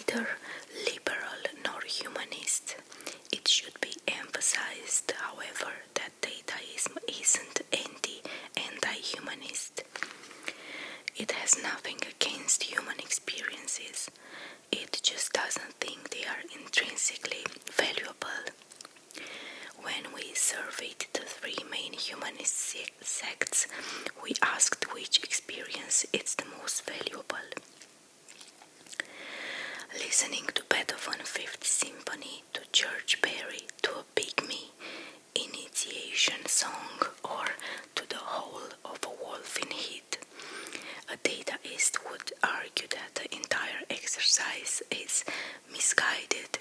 neither liberal nor humanist. It should be emphasized, however, that dataism isn't anti-humanist. It has nothing against human experiences. It just doesn't think they are intrinsically valuable. When we surveyed the three main humanist sects, we asked which experience is the most valuable. Listening to Beethoven's Fifth Symphony, to George Berry, to a pygmy initiation song, or to the whole of A Wolf in Heat. A dataist would argue that the entire exercise is misguided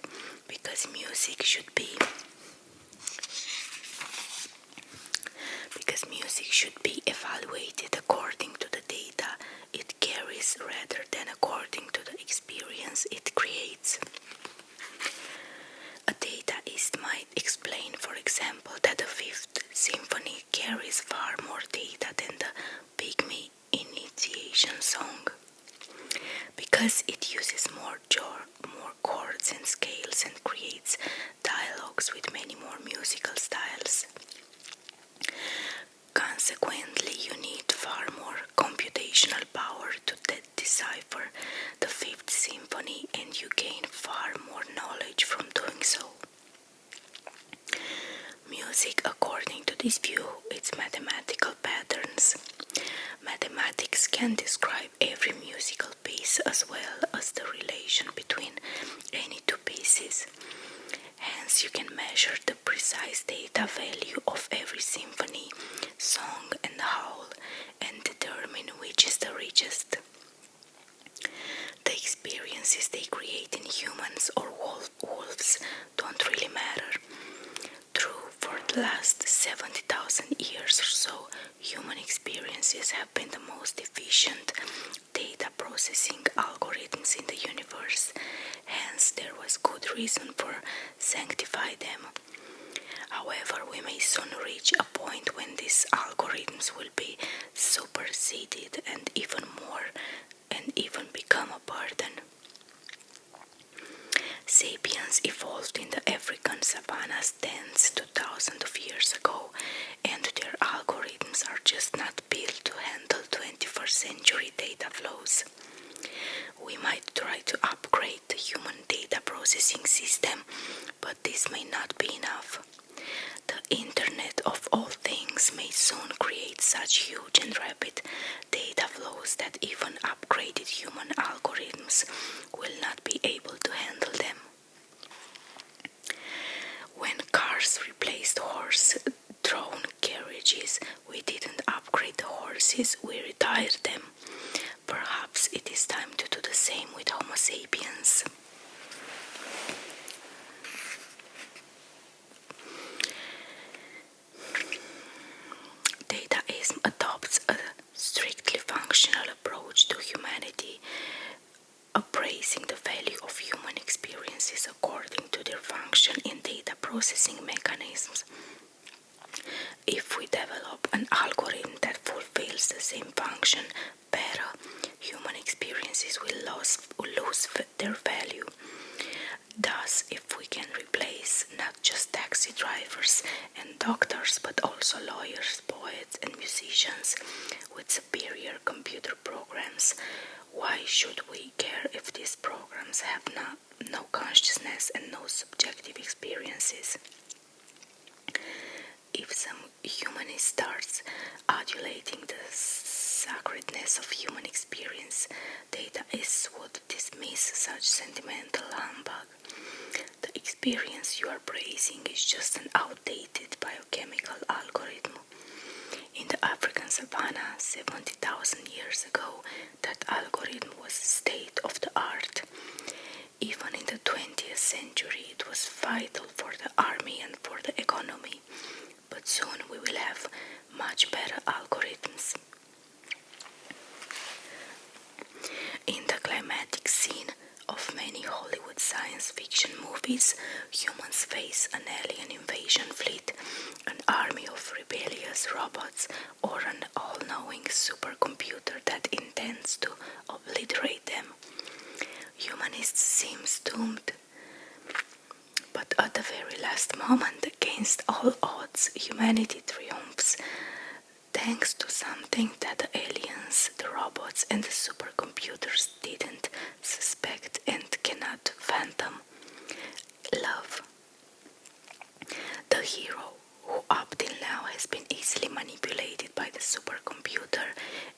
because music should be evaluated according to the data it carries rather than according to the experience it creates. A dataist might explain, for example, that the Fifth Symphony carries far more data than the pygmy initiation song because it uses more chords and scales and creates dialogues with many more musical styles. Consequently, you need far more computational power to decipher the Fifth Symphony, and you gain far more knowledge from doing so. Music, according to this view, is mathematical patterns. Mathematics can describe every musical piece as well as the relation between any two pieces. Hence, you can measure the precise data value of every symphony, song, and howl, and determine which is the richest. The experiences they create in humans or wolves don't really matter. True, for the last 70,000 years or so, human experiences have been the most efficient data processing algorithms in the universe. Hence, there was good reason for sanctify them. However, we may soon reach a point when these algorithms will be superseded and even become a burden. Sapiens evolved in the African savannas tens to thousands of years ago, and their algorithms are just not built to handle 21st century data flows. We might try to upgrade the human data processing system, but this may not be enough. The Internet of all things may soon create such huge and rapid data flows that even upgraded human algorithms will not be able to handle them. When cars replaced horse-drawn carriages, we didn't upgrade the horses, we retired them. Perhaps it is time to do the same with Homo sapiens. Dataism adopts a strictly functional approach to humanity, appraising the value of human experiences according to their function in data processing mechanisms. If we develop an algorithm that fulfills the same function better, human experiences will lose their value. Thus, if we can replace not just taxi drivers and doctors, but also lawyers, poets, and musicians with superior computer programs, why should we care if these programs have no consciousness and no subjective experiences? If some humanist starts adulating the sacredness of human experience, dataists would dismiss such sentimental humbug. The experience you are praising is just an outdated biochemical algorithm. In the African savanna 70,000 years ago, that algorithm was state of the art. Even in the 20th century, it was vital for the army and for the economy. But soon we will have much better algorithms. In the climatic scene of many Hollywood science fiction movies, humans face an alien invasion fleet, an army of rebellious robots, or an all-knowing supercomputer that intends to obliterate them. Humanists seems doomed. But at the very last moment, against all odds, humanity triumphs, thanks to something that the aliens, the robots, and the supercomputers didn't suspect and cannot fathom: love. The hero, who up till now has been easily manipulated by the supercomputer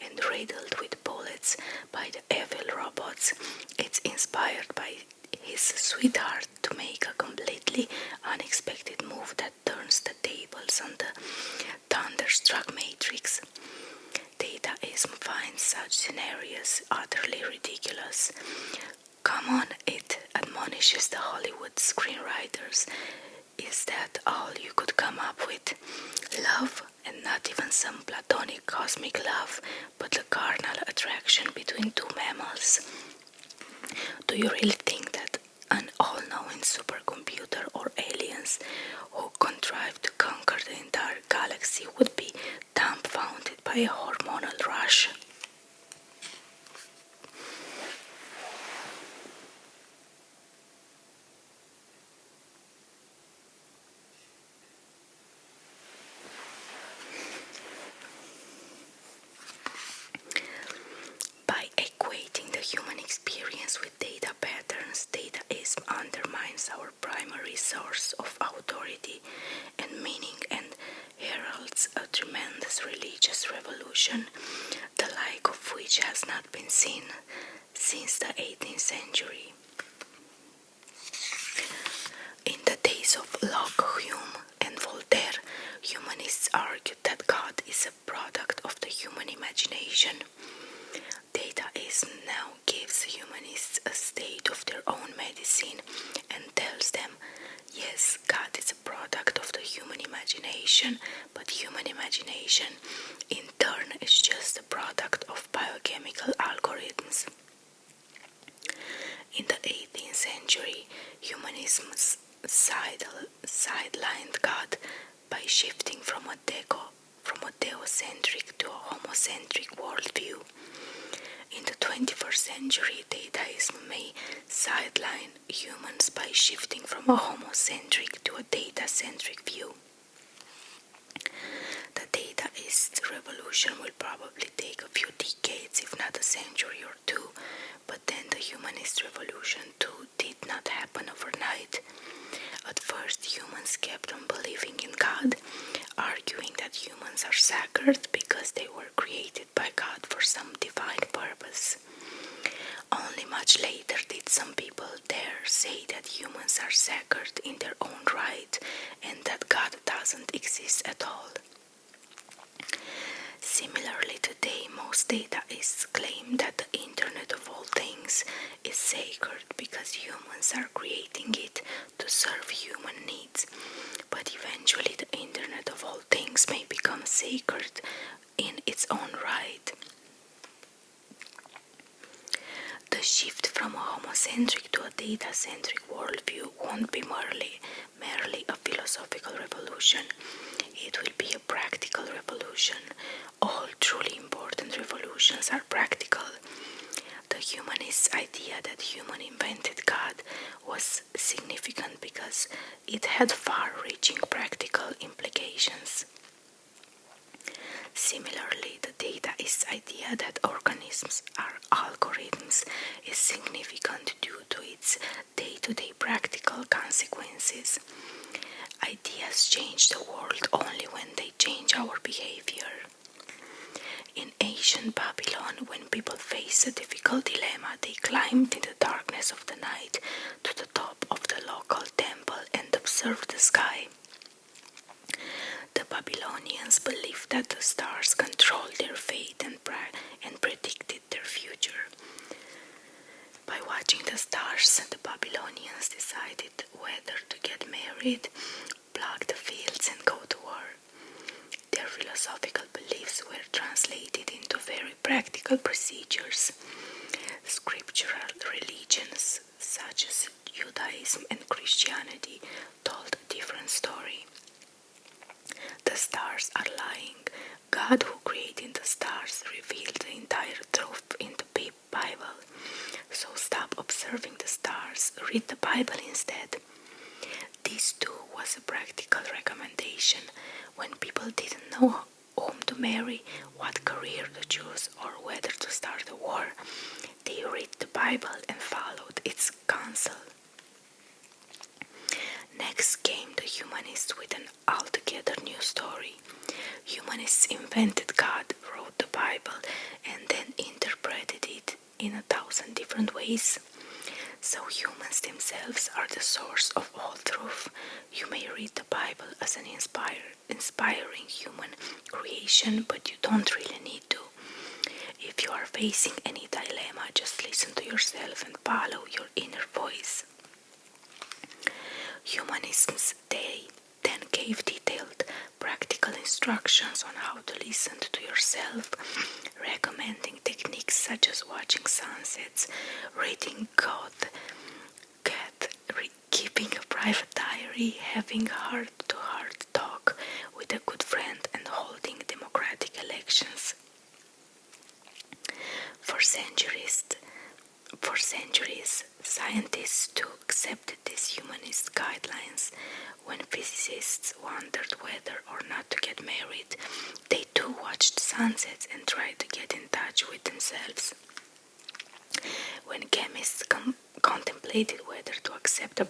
and riddled with bullets by the evil robots, is inspired by his sweetheart to make a completely unexpected move that turns the tables on the thunderstruck Matrix. Dataism finds such scenarios utterly ridiculous. Come on, it admonishes the Hollywood screenwriters. Is that all you could come up with? Love, and not even some platonic cosmic love, but the carnal attraction between two mammals. Do you really think that an all-knowing supercomputer or aliens who contrived to conquer the entire galaxy would be dumbfounded by a hormonal rush? By equating the human experience with data patterns, dataism undermines our primary source of authority and meaning and heralds a tremendous religious revolution, the like of which has not been seen since the 18th century. In the days of Locke, Hume, and Voltaire, humanists argued that God is a product of the human imagination. Dataism now gives humanists a state of their own medicine and tells them, yes, God is a product of the human imagination, but human imagination in turn is just a product of biochemical algorithms. In the 18th century, humanism sidelined God by shifting from a deocentric to a homocentric worldview. In the 21st century, dataism may sideline humans by shifting from a homocentric to a data-centric view. The dataist revolution will probably take a few decades, if not a century or two, but then the humanist revolution too did not happen overnight. At first, humans kept on believing in God, arguing that humans are sacred because they were created by God for some divine purpose. Only much later did some people dare say that humans are sacred in their own right and that God doesn't exist at all. Similarly, today, most dataists claim that the Internet of all things is sacred because humans are creating it to serve human needs. But eventually, the Internet of all things may become sacred in its own right. The shift from a homocentric to a data-centric worldview won't be merely a philosophical revolution. It will be a practical revolution. All truly important revolutions are practical. The humanist idea that human invented God was significant because it had far-reaching practical implications. Similarly, the dataist idea that organisms are algorithms is significant due to its day-to-day practical consequences. Ideas change the world only when they change our behavior. In ancient Babylon, when people faced a difficult dilemma, they climbed in the darkness of the night to the top of the local temple and observed the sky. The Babylonians believed that the stars controlled their fate and predicted their future. By watching the stars, the Babylonians decided whether to get married, plough the fields, and go to war. Their philosophical beliefs were translated into very practical procedures. Scriptural religions, such as Judaism and Christianity, told a different story. The stars are lying. God, who created the stars, revealed the entire truth in the Bible. So stop obsessing observing the stars, read the Bible instead. This too was a practical recommendation when people didn't know whom to marry, what career to choose, or whether to start a war. They read the Bible and followed its counsel. Next came the humanists with an altogether new story. Humanists invented God, wrote the Bible, and then interpreted it in 1,000 different ways. So humans themselves are the source of all truth. You may read the Bible as an inspiring human creation, but you don't really need to. If you are facing any dilemma, just listen to yourself and follow your inner voice. Humanism's day then gave detailed, practical instructions on how to listen to yourself, recommending techniques such as watching sunsets, reading God, keeping a private diary, having a heart-to-heart talk with a good friend, and holding democratic elections. For centuries, scientists too accepted these humanist guidelines. When physicists wondered whether or not to get married, they too watched sunsets and tried to get in touch with themselves. When chemists contemplated whether to accept a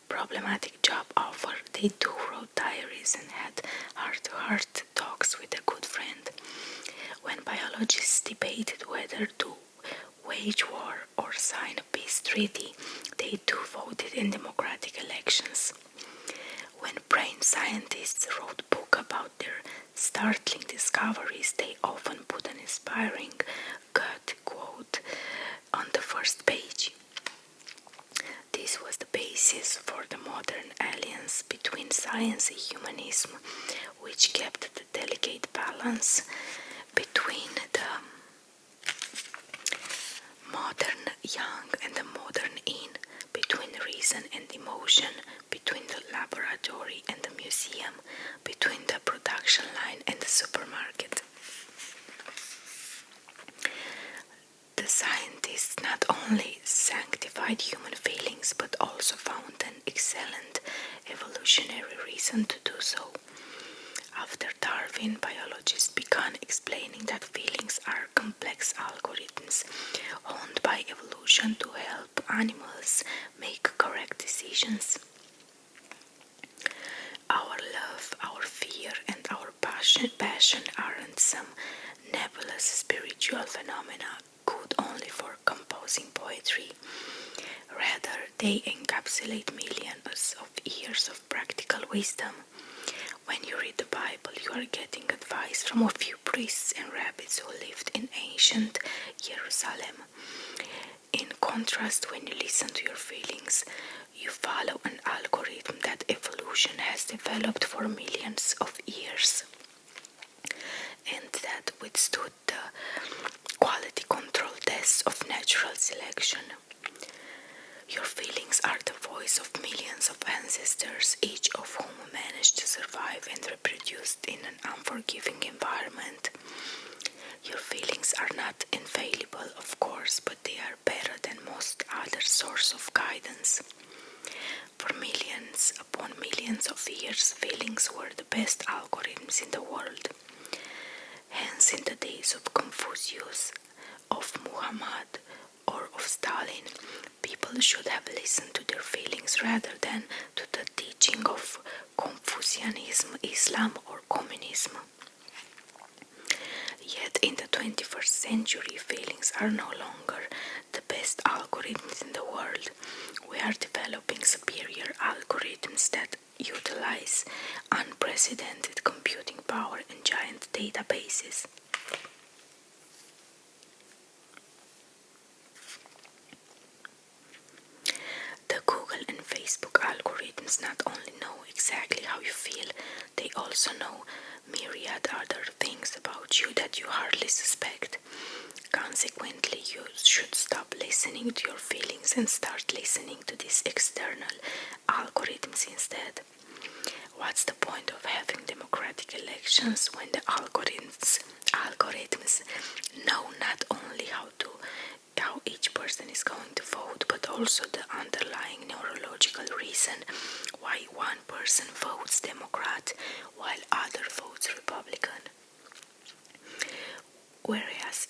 problematic job offer, they too wrote diaries and had heart-to-heart talks with a good friend. When biologists debated whether to wage war or sign a peace treaty, they too voted in democratic elections. When brain scientists wrote books about their startling discoveries, they often put an inspiring God quote on the first page. This was the basis for the modern alliance between science and humanism, which kept the delicate balance between the modern yang and the modern yin, between reason and emotion, between the laboratory and the museum, between the production line and the supermarket. The scientists not only sanctified human feelings but also found an excellent evolutionary reason to do so. After Darwin, biologists began explaining that feelings are complex algorithms honed by evolution to help animals make correct decisions. Our love, our fear, and our passion aren't some nebulous spiritual phenomena good only for composing poetry. Rather, they encapsulate millions of years of practical wisdom. When you read the Bible, you are getting advice from a few priests and rabbis who lived in ancient Jerusalem. In contrast, when you listen to your feelings, you follow an algorithm that evolution has developed for millions of years and that withstood the quality control tests of natural selection. Your feelings are the voice of millions of ancestors, each of whom managed to survive and reproduced in an unforgiving environment. Your feelings are not infallible, of course, but they are better than most other sources of guidance. For millions upon millions of years, feelings were the best algorithms in the world. Hence, in the days of Confucius, of Muhammad, or of Stalin, people should have listened to their feelings rather than to the teaching of Confucianism, Islam, or communism. Yet in the 21st century, feelings are no longer the best algorithms in the world. We are developing superior algorithms that utilize unprecedented computing power and giant databases. The Google and Facebook algorithms not only know exactly how you feel, they also know myriad other things about you that you hardly suspect. Consequently, you should stop listening to your feelings and start listening to these external algorithms instead. What's the point of having democratic elections when the algorithms know not only how to how each person is going to vote, but also the underlying neurological reason why one person votes Democrat while other votes Republican. Whereas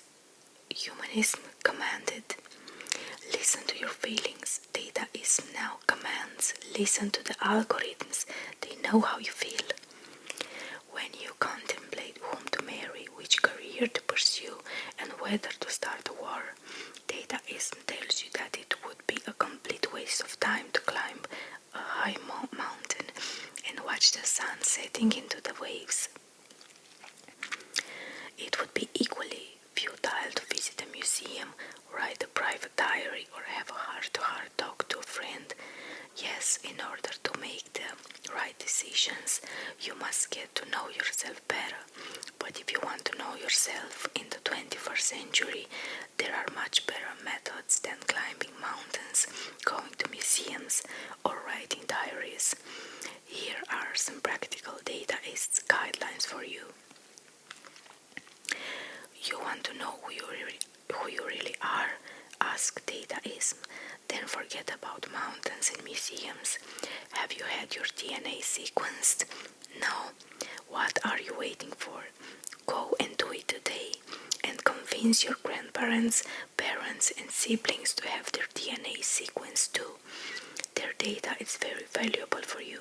humanism commanded, listen to your feelings, dataism now commands, listen to the algorithms, they know how you feel. When you contemplate whom to marry, which career to pursue, and whether to start a war, dataism tells you that it would be a complete waste of time to climb a high mountain and watch the sun setting into the waves. It would be equally futile to visit a museum, write a private diary, or have a heart-to-heart talk to a friend. Yes, in order to make the right decisions, you must get to know yourself better. But if you want to know yourself in the 21st century, there are much better methods than climbing mountains, going to museums, or writing diaries. Here are some practical dataist guidelines for you. You want to know who you really are? Ask dataism. Then forget about mountains and museums. Have you had your DNA sequenced? No. What are you waiting for? Go and do it today, and convince your grandparents, parents, and siblings to have their DNA sequenced too. Their data is very valuable for you.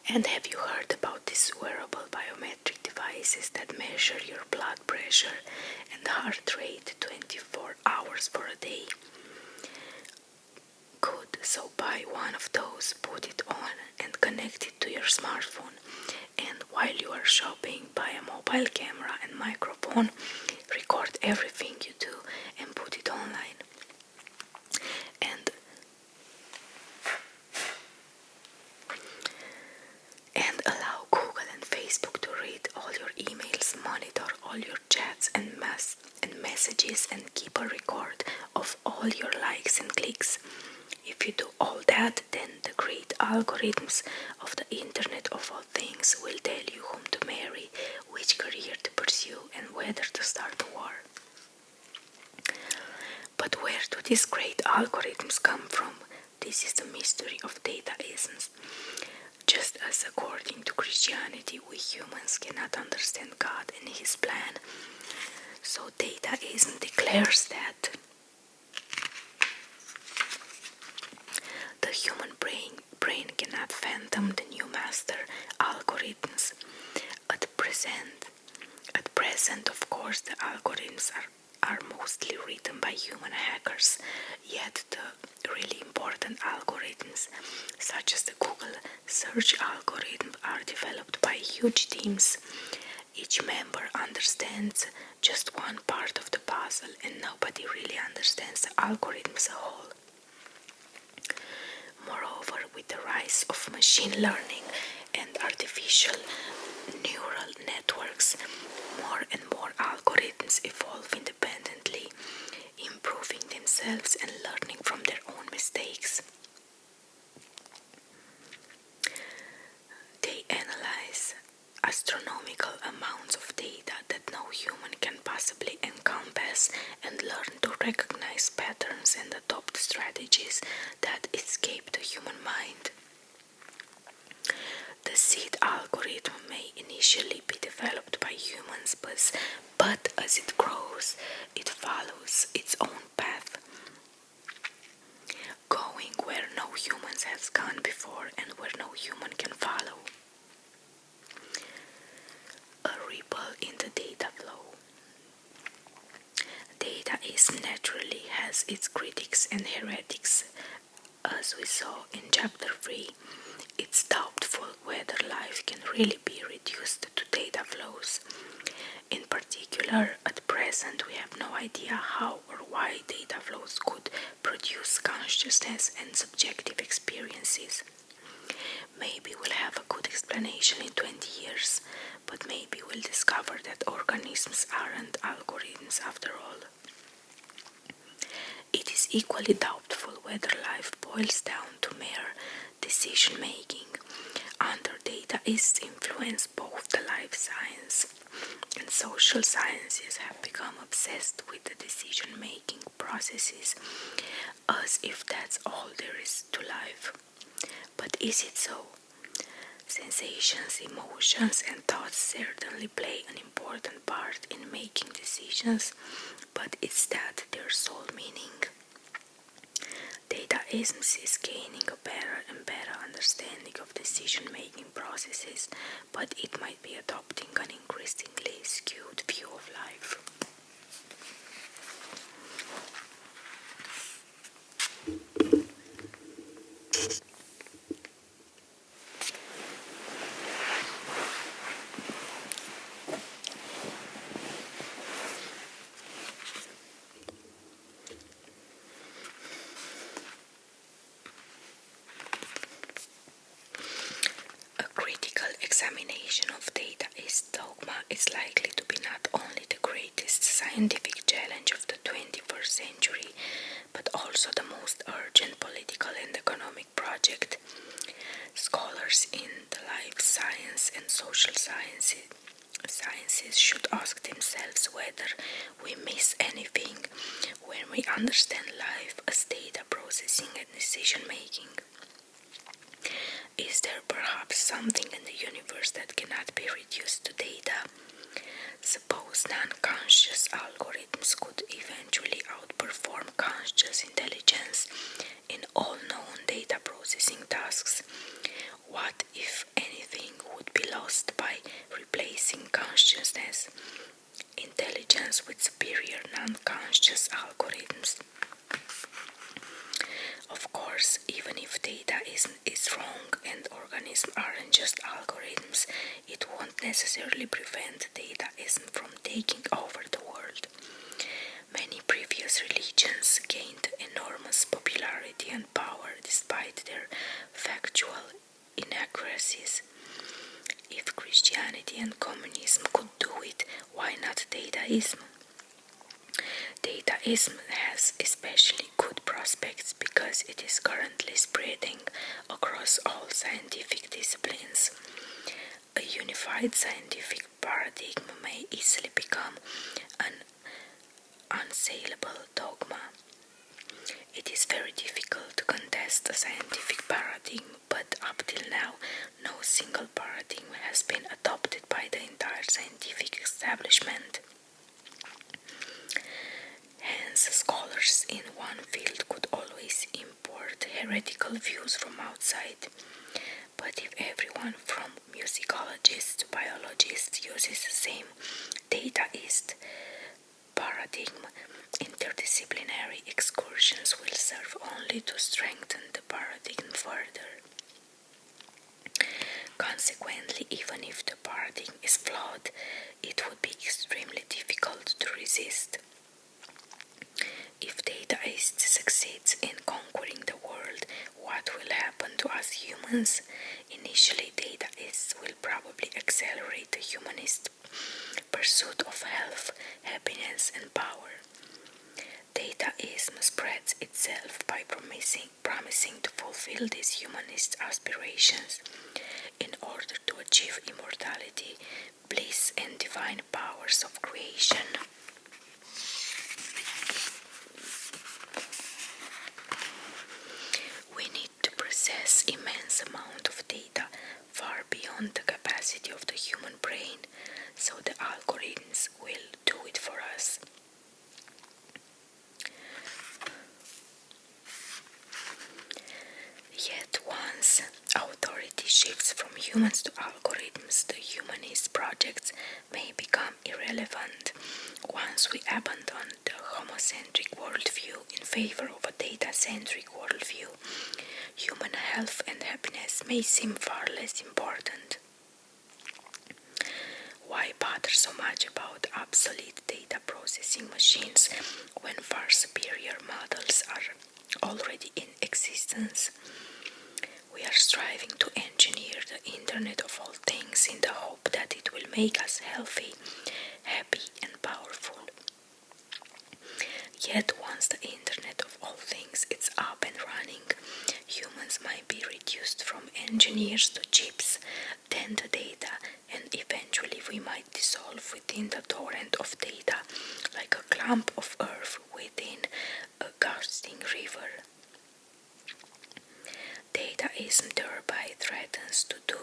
And have you heard about these wearable biometric devices that measure your blood pressure and heart rate 24 hours for a day? Good, so buy one of those, put it on, and connect it to your smartphone. And while you are shopping, buy a mobile camera and microphone, record everything you do, and put it online. And allow Google and Facebook to read all your emails, monitor all your chats and messages, and keep a record of all your likes and clicks. If you do all that, then the great algorithms of the Internet of all things will tell you whom to marry, which career to pursue, and whether to start a war. But where do these great algorithms come from? This is the mystery of dataism. Just as according to Christianity, we humans cannot understand God and His plan, so dataism declares that the human brain cannot fathom the new master algorithms. At present, of course, the algorithms are mostly written by human hackers, yet the really important algorithms, such as the Google search algorithm, are developed by huge teams. Each member understands just one part of the puzzle, and nobody really understands the algorithm as a whole. Moreover, with the rise of machine learning and artificial neural networks, more and more algorithms evolve independently, improving themselves and learning from their own mistakes. They analyze astronomical amounts of data that no human can possibly encompass and learn to recognize patterns and adopt strategies that escape the human mind. The seed algorithm may initially be developed by humans, but as it grows, it follows its own path, going where no humans has gone before and where no human can follow. A ripple in the data flow. Dataism naturally has its critics and heretics. As we saw in chapter 3, it's doubtful whether life can really be reduced to data flows. In particular, at present, we have no idea how or why data flows could produce consciousness and subjective experiences. Maybe we'll have a good explanation in 20 years, but maybe we'll discover that organisms aren't algorithms after all. It is equally doubtful whether life boils down to mere decision-making. Under dataist influence, both the life science and social sciences have become obsessed with the decision-making processes as if that's all there is to life. But is it so? Sensations, emotions, and thoughts certainly play an important part in making decisions, but is that their sole meaning? Dataism is gaining a better and better understanding of decision-making processes, but it might be adopting an increasingly skewed view of life. A critical examination of dataist dogma is likely to be not only the greatest scientific challenge of the 21st century, but also the most urgent political and economic project. Scholars in the life science and social sciences should ask themselves whether we miss anything when we understand life as data processing and decision making. Is there perhaps something in the universe that cannot be reduced to data? Suppose non-conscious algorithms could eventually outperform conscious intelligence in all known data processing tasks. What, if anything, would be lost by replacing consciousness, intelligence with superior non-conscious algorithms? Of course, even if data is wrong and organisms aren't just algorithms, it won't necessarily prevent dataism from taking over the world. Many previous religions gained enormous popularity and power despite their factual inaccuracies. If Christianity and communism could do it, why not dataism? Dataism has especially good prospects because it is currently spreading across all scientific disciplines. A unified scientific paradigm may easily become an unassailable dogma. It is very difficult to contest a scientific paradigm, but up till now, no single paradigm has been adopted by the entire scientific establishment. Hence, scholars in one field could always import heretical views from outside. But if everyone from musicologists to biologists uses the same dataist paradigm, interdisciplinary excursions will serve only to strengthen the paradigm further. Consequently, even if the paradigm is flawed, it would be extremely difficult to resist. If dataist succeeds in conquering the world, what will happen to us humans? Initially, dataists will probably accelerate the humanist pursuit of health, happiness, and power. Dataism spreads itself by promising to fulfill these humanist aspirations in order to achieve immortality, bliss, and divine powers of creation. We need to process immense amount of data far beyond the capacity of the human brain, so the algorithms will do it for us. Yet once authority shifts from humans to algorithms, the humanist projects may become irrelevant. Once we abandon the homocentric worldview in favor of a data-centric worldview, human health and happiness may seem far less important. Why bother so much about obsolete data processing machines when far superior models are already in existence? We are striving to engineer the Internet of all things in the hope that it will make us healthy, happy, and powerful. Yet once the Internet of all things is up and running, humans might be reduced from engineers to chips, then to data, and eventually we might dissolve within the torrent of data, like a clump of earth within a gusting river. Dataism thereby threatens to do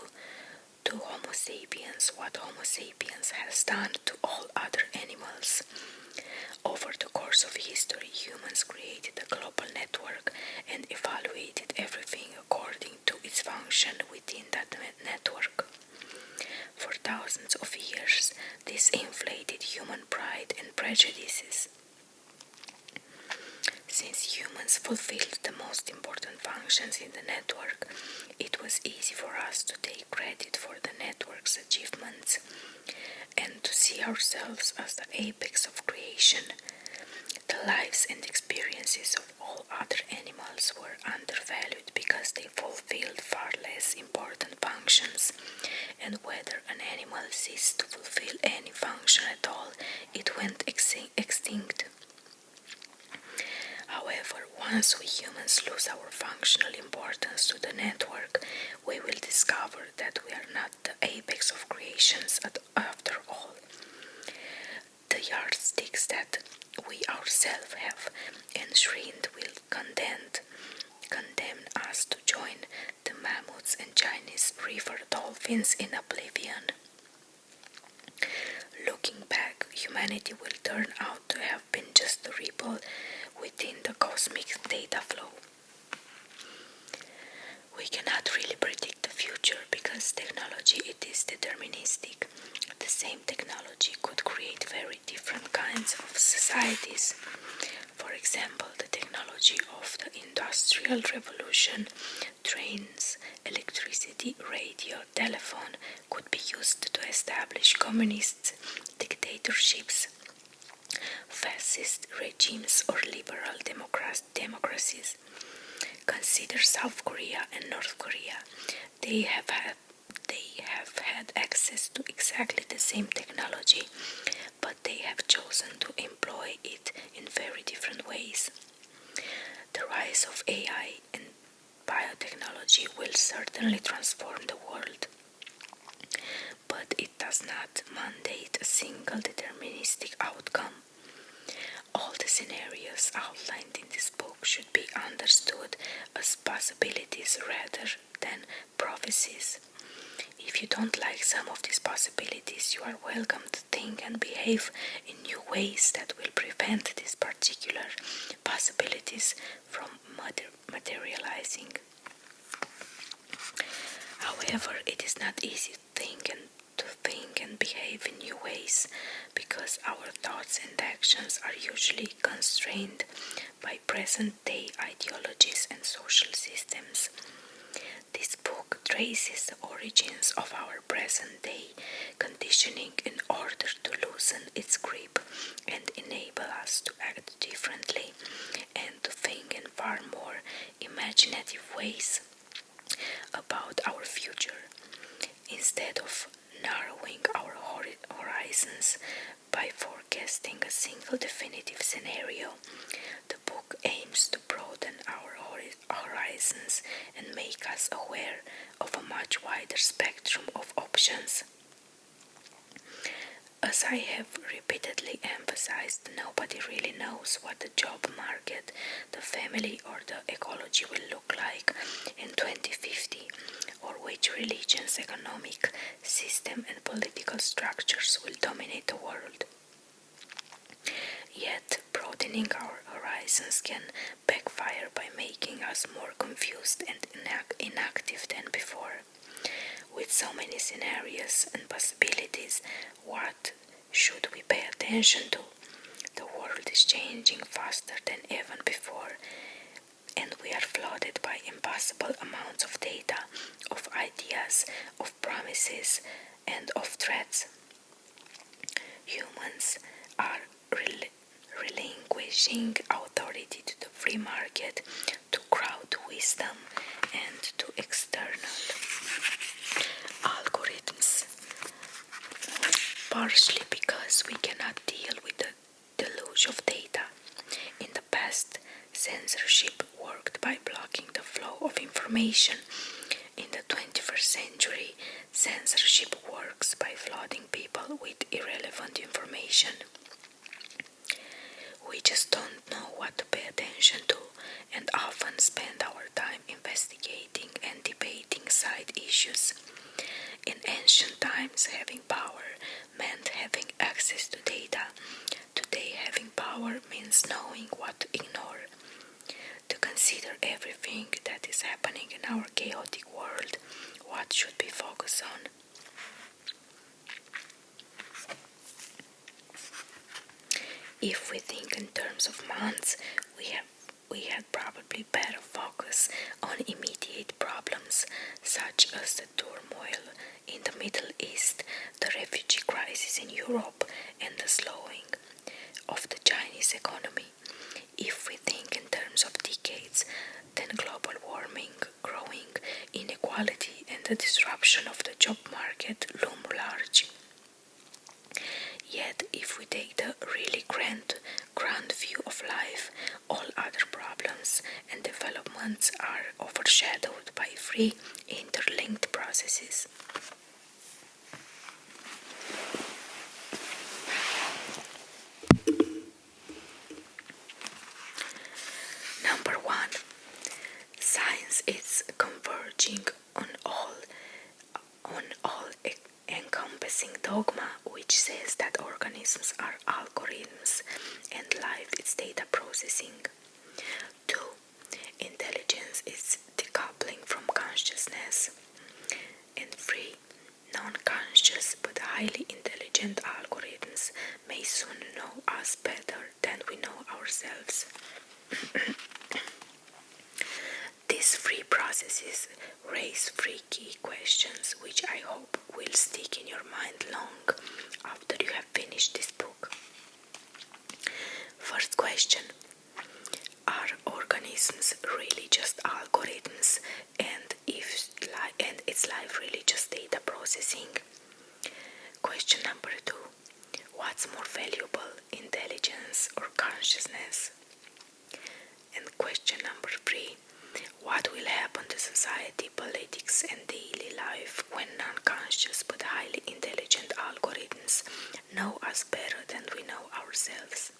to Homo sapiens what Homo sapiens has done to all other animals. Over the course of history, humans created a global network and evaluated everything according to its function within that network. For thousands of years, this inflated human pride and prejudices. Since humans fulfilled the most important functions in the network, it was easy for us to take credit for the network's achievements and to see ourselves as the apex of creation. The lives and experiences of all other animals were undervalued because they fulfilled far less important functions, and whether an animal ceased to fulfill any function at all, it went extinct. However, once we humans lose our functional importance to the network, we will discover that we are not the apex of creations after all. The yardsticks that we ourselves have enshrined will condemn us to join the mammoths and Chinese river dolphins in oblivion. Looking back, humanity will turn out to have been just a ripple within the cosmic data flow. We cannot really predict the future because technology it is deterministic. The same technology could create very different kinds of societies. For example, the technology of the Industrial Revolution, trains, electricity, radio, telephone, could be used to establish communist dictatorships, fascist regimes, or liberal democracies. Consider South Korea and North Korea. They have had access to exactly the same technology, but they have chosen to employ it in very different ways. The rise of AI and biotechnology will certainly transform the world, but it does not mandate a single deterministic outcome. All the scenarios outlined in this book should be understood as possibilities rather than prophecies. If you don't like some of these possibilities, you are welcome to think and behave in new ways that will prevent these particular possibilities from materializing. However, it is not easy to think and behave in new ways because our thoughts and actions are usually constrained by present-day ideologies and social systems. This book traces the origins of our present-day conditioning in order to loosen its grip and enable us to act differently and to think in far more imaginative ways about our future. Instead of narrowing our horizons by forecasting a single definitive scenario, the book aims to broaden our horizons and make us aware of a much wider spectrum of options. As I have repeatedly emphasized, nobody really knows what the job market, the family, or the ecology will look like in 2050, or which religions, economic system, and political structures will dominate the world. Yet, broadening our horizons can backfire by making us more confused and inactive than before. With so many scenarios and possibilities, what should we pay attention to? The world is changing faster than ever before, and we are flooded by impossible amounts of data, of ideas, of promises, and of threats. Humans are relinquishing authority to the free market, to crowd wisdom, and to external algorithms, partially because we cannot deal with the deluge of data. In the past, censorship worked by blocking the flow of information. in the 21st century, censorship works by flooding people with irrelevant information. We just don't know what to pay attention to and often spend our time investigating and debating side issues. In ancient times, having power meant having access to data. Today, having power means knowing what to ignore. To consider everything that is happening in our chaotic world, what should we focus on? If we think in terms of months, we had probably better focus on immediate problems such as the turmoil in the Middle East, the refugee crisis in Europe, and the slowing of the Chinese economy. If we think in terms of decades, then global warming, growing inequality, and the disruption of the job market loom large. Yet, if we take the really grand view of life, all other problems and developments are overshadowed by three interlinked processes. Number one, science is converging on all-encompassing dogma which says that organisms are algorithms and life is data processing. 2. Intelligence is decoupling from consciousness. And 3. Non-conscious but highly intelligent algorithms may soon know us better than we know ourselves. These three processes raise three key questions which I hope will stick in your mind long after you have finished this book. First question: are organisms really just algorithms, and is life really just data processing? Question number 2: what's more valuable, intelligence or consciousness? And question number 3: what will happen to society, politics and daily life when non-conscious but highly intelligent algorithms know us better than we know ourselves?